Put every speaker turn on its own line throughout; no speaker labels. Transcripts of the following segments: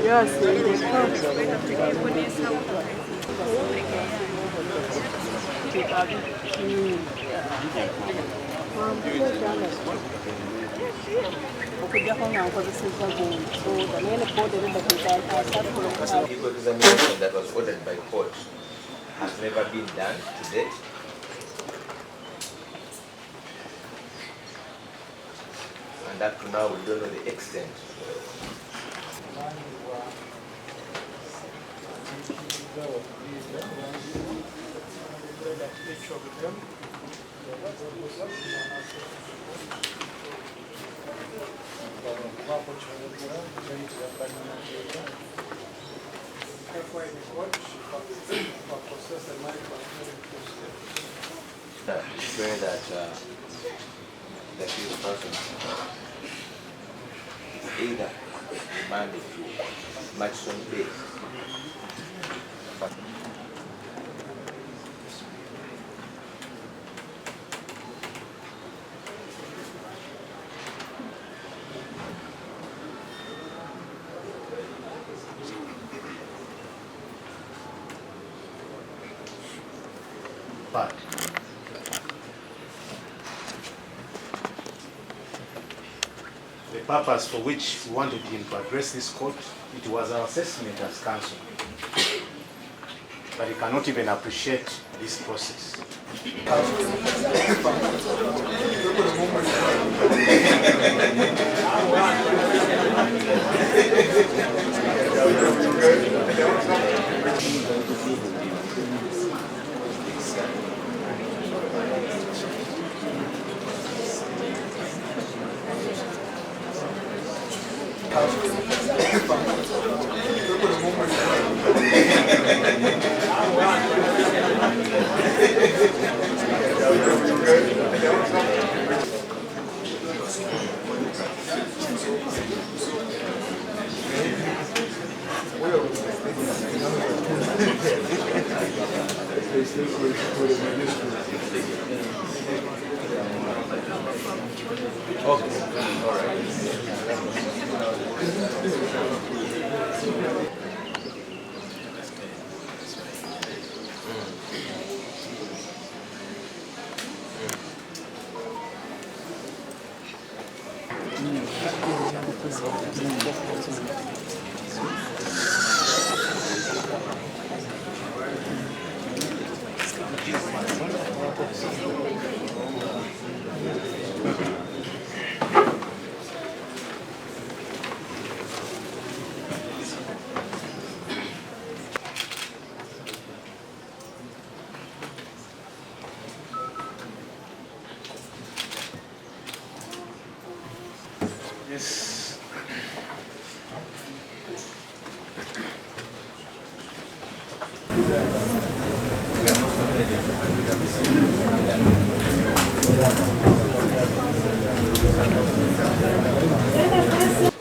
Yes,
Legal examination that was ordered by court has never been done to date. And up to now, we don't know the extent. Pray that the accused person is either remanded to maximum days.
But the purpose for which we wanted him to address this court, it was our assessment as counsel. But he cannot even appreciate this process. Yes.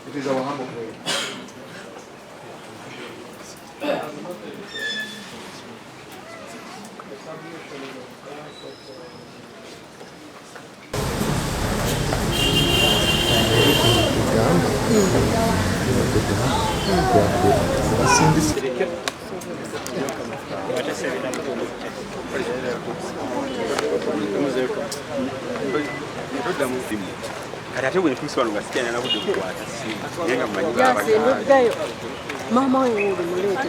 It is our humble prayer.
Ate bwe ntuusa nga sijja na budde bukwata simu naye nga mmanyi
yasenuddayo maama we uli muleete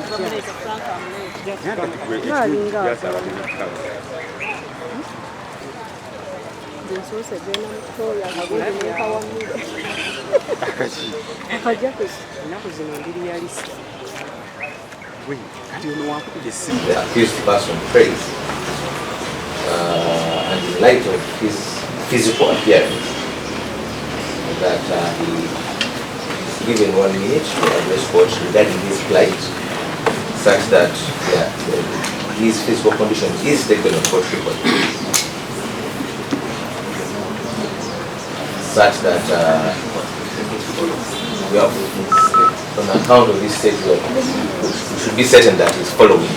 nsoose genda mukutooya akagundi nekawamire akajake ennaku zino ndiri yalisi
kati ono wankubira essimu.
The accused person prays, and in light of his physical appearance, that he is given 1 minute to address court regarding his plight, such that his physical condition is taken on court record, such that we have, on account of this state, we should be certain that he's following.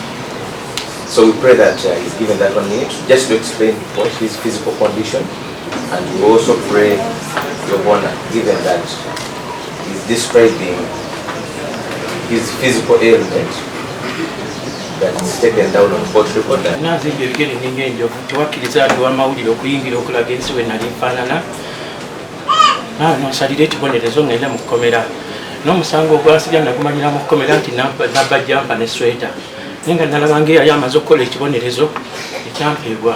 So we pray that he's given that 1 minute just to explain what his physical condition, and we also pray, we of honor, given that he's describing his physical ailment that is taken down on court record.
Nazimba ebigere n'enjovu tewakkiriza atuwa amawulire okuyingira okulaga ensi we nali nfaanana nonsalira ekibonerezo ngenda mu kkomera n'omusango ogwasirya nagumanyira mu kkomera nti nabba jampa ne sweta naye nga nalaba ng'eyali amaze okukola ekibonerezo ekyampeebwa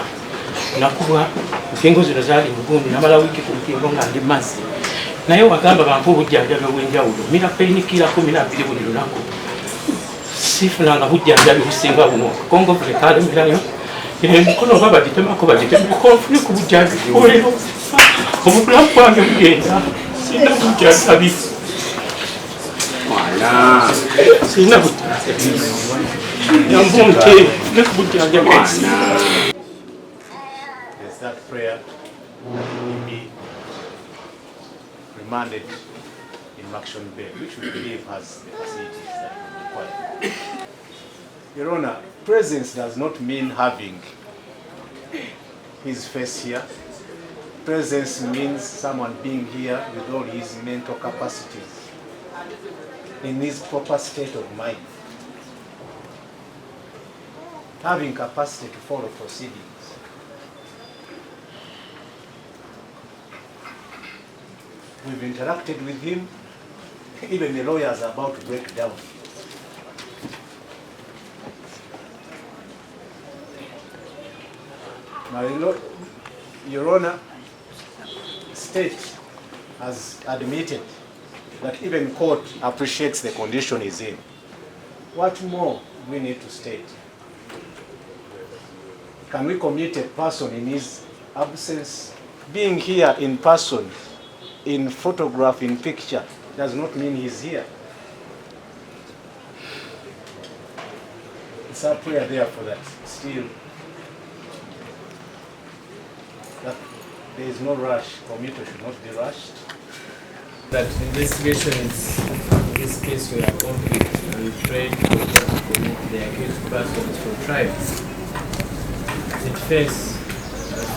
nakubwa enkingo zino zaali mugundi namala wiiki ku nkingo nga ndi mazzi naye wagamba bampa obujjanjabi obw'enjawulo mira peinikira 12 buli lunaku sifunanga bujjanjabi businga buno kongovule kalemerayo emikono oba bagitemako bagitemeko nfune ku bujjanjabi olero obulamu bwange bugenda sina bujjanjabi sina bujjanjabi yambunte nfune ku bujjanjabi
There's that prayer will be remanded in Maxon Bay, which we believe has the facilities that we require. Your Honor, presence does not mean having his face here. Presence means someone being here with all his mental capacities, in his proper state of mind, having capacity to follow proceedings. We've interacted with him. Even the lawyers are about to break down. Your Honor, State has admitted that even court appreciates the condition he's in. What more do we need to state? Can we commit a person in his absence? Being here in person, in photograph, in picture, does not mean he's here. It's our prayer there for that. Still, that there is no rush. Commuter should not be rushed.
That investigations in this case were complete and tried to commit the accused persons for trial. It faced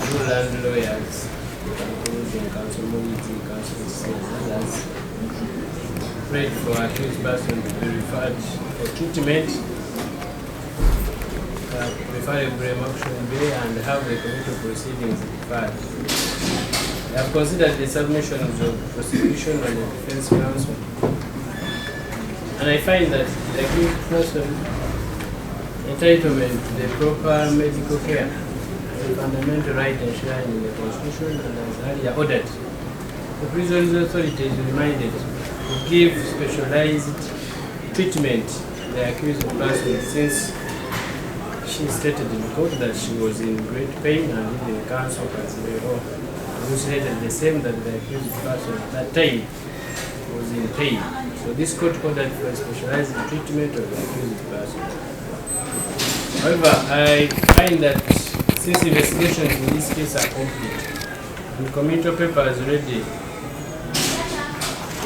two land lawyers, including counsel Moiti, counsel others, prayed for accused persons to be referred for treatment, preferably Maxon Bay, and have the committal proceedings referred. I have considered the submissions of prosecution and the defense counsel, and I find that the accused person entitlement to the proper medical care, a fundamental right enshrined in the Constitution and as earlier ordered. The prison authority is reminded to give specialized treatment to the accused person, since she stated in court that she was in great pain, and even counsel has elucidated the same, that the accused person at that time was in pain. So this court ordered for a specialized treatment of the accused person. However, I find that since investigations in this case are complete and committal paper is ready,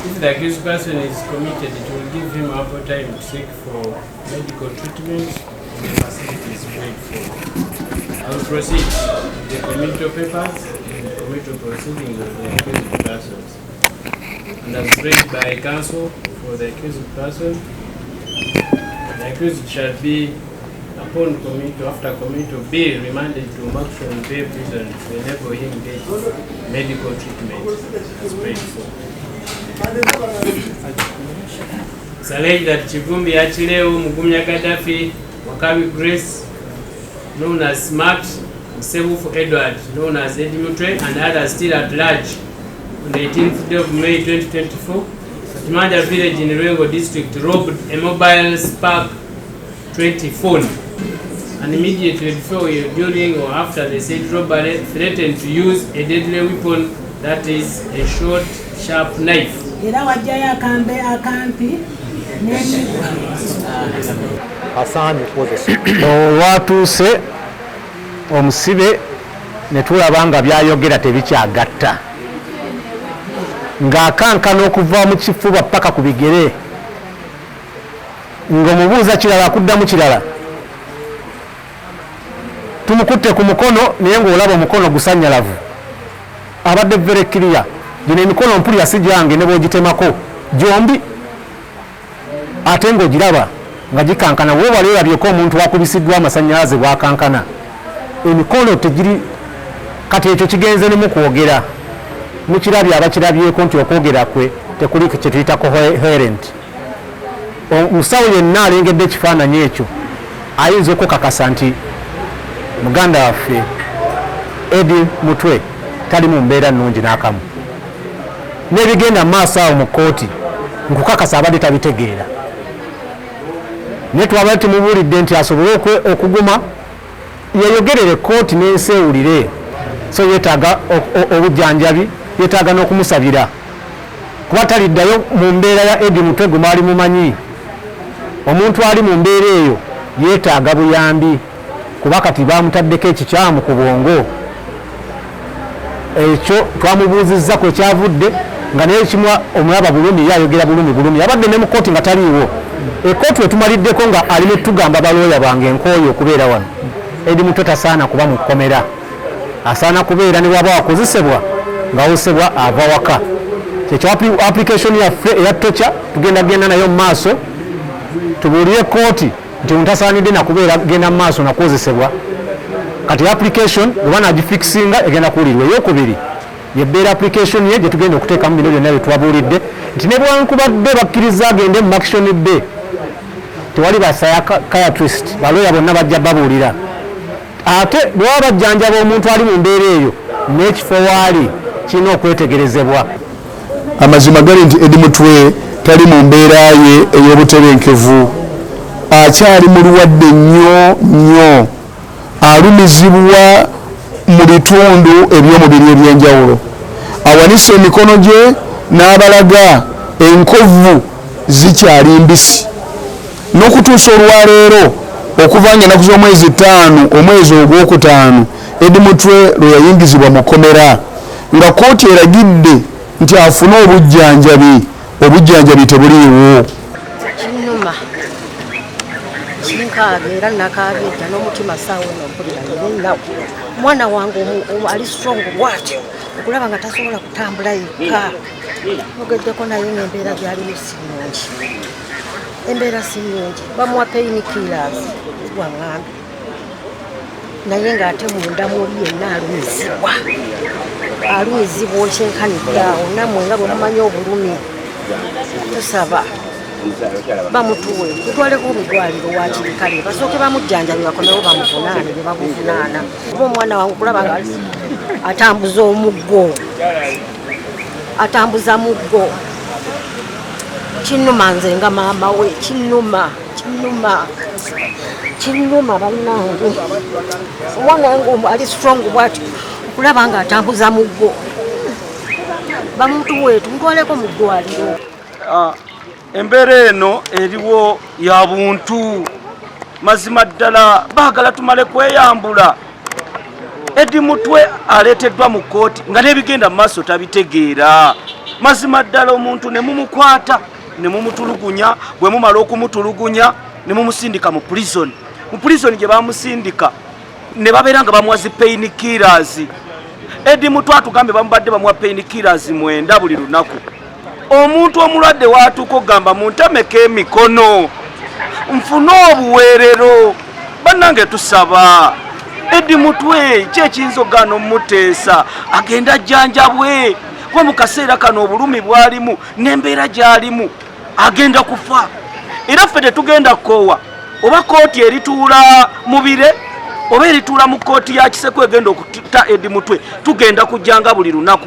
if the accused person is committed, it will give him ample time to seek for medical treatment and the facilities paid for. I will proceed with the committal papers and the committal proceedings of the accused persons. And as read by counsel for the accused person, the accused shall be, upon committal, after committal, be remanded to Maxon Bay prison to enable him to get medical treatment as prayed for. It's alleged that Chivumbi Achileo, Mugumya Gaddafi, Wakabi Grace, known as Smart, Sebufu Edward, known as Eddie Mutwe, and others still at large, on the 18th day of May 2024, Manja village in Rengo district robbed a mobile Spark 20 phone, and immediately before, during or after the said robbery, threatened to use a deadly weapon, that is a short, sharp knife.
Olwatuuse omusibe ne tulaba nga byayogera tebikyagatta, ng'akankana okuva mu kifuba paka ku bigere, ng'omubuuza kirala akuddamu kirala. Tumukutte ku mukono naye ng'olaba omukono gusanyalavu, abadde very clear gino emikono mpulira si gyange ne bw'ogitemako gyombi ate ng'ogiraba nga gikankana weewala olabyeko omuntu wakubisiddwa amasannyalaze bwakankana emikono tegiri kati ekyo kigenze ne mukwogera mukirabye abakirabyeko nti okwogera kwe tekuli kye tuyita coherent omusawo yenna alengedde ekifaananyi ekyo ayinza okukakasa nti muganda waffe Eddie Mutwe tali mu mbeera nnungi n'akamu n'ebigenda mu maaso awo mu kkooti nkukakasa abadde tabitegeera naye twabadde tumubuulidde nti asobole okuguma yeeyogerere kkooti n'ensi ewulire so yeetaaga obujjanjabi yeetaaga n'okumusabira kuba taliddayo mu mbeera ya Eddie Mutwe gwe mwali mumanyi omuntu ali mu mbeera eyo yeetaaga buyambi kuba kati bamutaddeko ekikyamu ku bwongo ekyo twamubuuzizza kwe kyavudde nga naye kimu omulaba bulumi yayogera bulumi abadde ne mu kkooti nga taliiwo ekkooti wetumaliddeko nga alina tugamba balooya bange nkooyo okubeera wano Eddie Mutwe tasaana kuba mu kkomera asaana kubeera ne waba wakozesebwa ng'awosebwa ava waka kyekyo application yaffe eya tocha tugenda nayo mu maaso tubuulire kkooti nti ntasaanidde nakubeera genda mu maaso nakozesebwa kati application oba nagifixinga egenda kuwulirwa eyokubiri yebbeera application ye gye tugenda okuteekamu bino byonna bye twabuulidde nti ne bwankubadde bakkiriza agende mu action B tewali psychiatrist balooya bonna bajja babuulira ate bwaba bajjanjaba omuntu ali mu mbeera eyo n'ekifo waali kirina okwetegerezebwa.
Amazima gali nti Eddie Mutwe tali mu mbeera ye ey'obutebenkevu akyali mulwadde nnyo alumizibwa mu bitundu eby'omubiri ebyenjawulo awanise emikono gye n'abalaga enkovu zikyali mbisi n'okutuusa olwaleero okuva ng'ennaku z'omwezi 5 omwezi ogwokutaano Eddie Mutwe lwe yayingizibwa mu kkomera nga kkooti eragidde nti afune obujjanjabi tebuliiwo.
Kinnuma kinkaabye era nakaabidde n'omutima saawe nompulira nnaku omwana wange ali strong bwatyo okulaba nga tasobola kutambula yekka ogeddeko naye ng'embeera gyalimu si nnungi embeera si nnungi bamuwa pain killers waŋŋambi naye ng'ate munda muli yenna alumizibwa okyenkanidde awo nammwe nga bwe mumanyi obulumi tusaba bamutuwe tutwaleko omudwaliro wakirikale basooke bamujjanjabi bakomewo bamuvunaane bye bamuvunaana kuba omwana wange okulaba nga atambuza muggo kinnuma nze nga maama we kinnuma bannange omwana wange ali strong bwati okulaba nga atambuza muggo bamutuwe tumutwaleko mu ddwaliro.
Embeera eno eriwo ya buntu mazima ddala baagala tumale kweyambula. Eddie Mutwe aleeteddwa mu kkooti nga n'ebigenda mu maaso tabitegeera. Mazima ddala omuntu ne mumukwata ne mumutulugunya bwe mumala okumutulugunya ne mumusindika mu prison gye bamusindika ne babeera nga bamuwa zi pain killers. Eddie Mutwe atugambe bamubadde bamuwa pain killers 9 buli lunaku. Omuntu omulwadde waatuuka ogamba muntemeko emikono nfune obuweerero bannange tusaba Eddie Mutwe kyekiyinza ogaana omuteesa agenda ajjanjabwe kuba mu kaseera kano obulumi bwalimu n'embeera gy'alimu agenda kufa era ffe tetugenda kukoowa oba kkooti erituula mu bire oba erituula mu kkooti ya Kiseko egenda okutta Eddie Mutwe tugenda kujjanga buli lunaku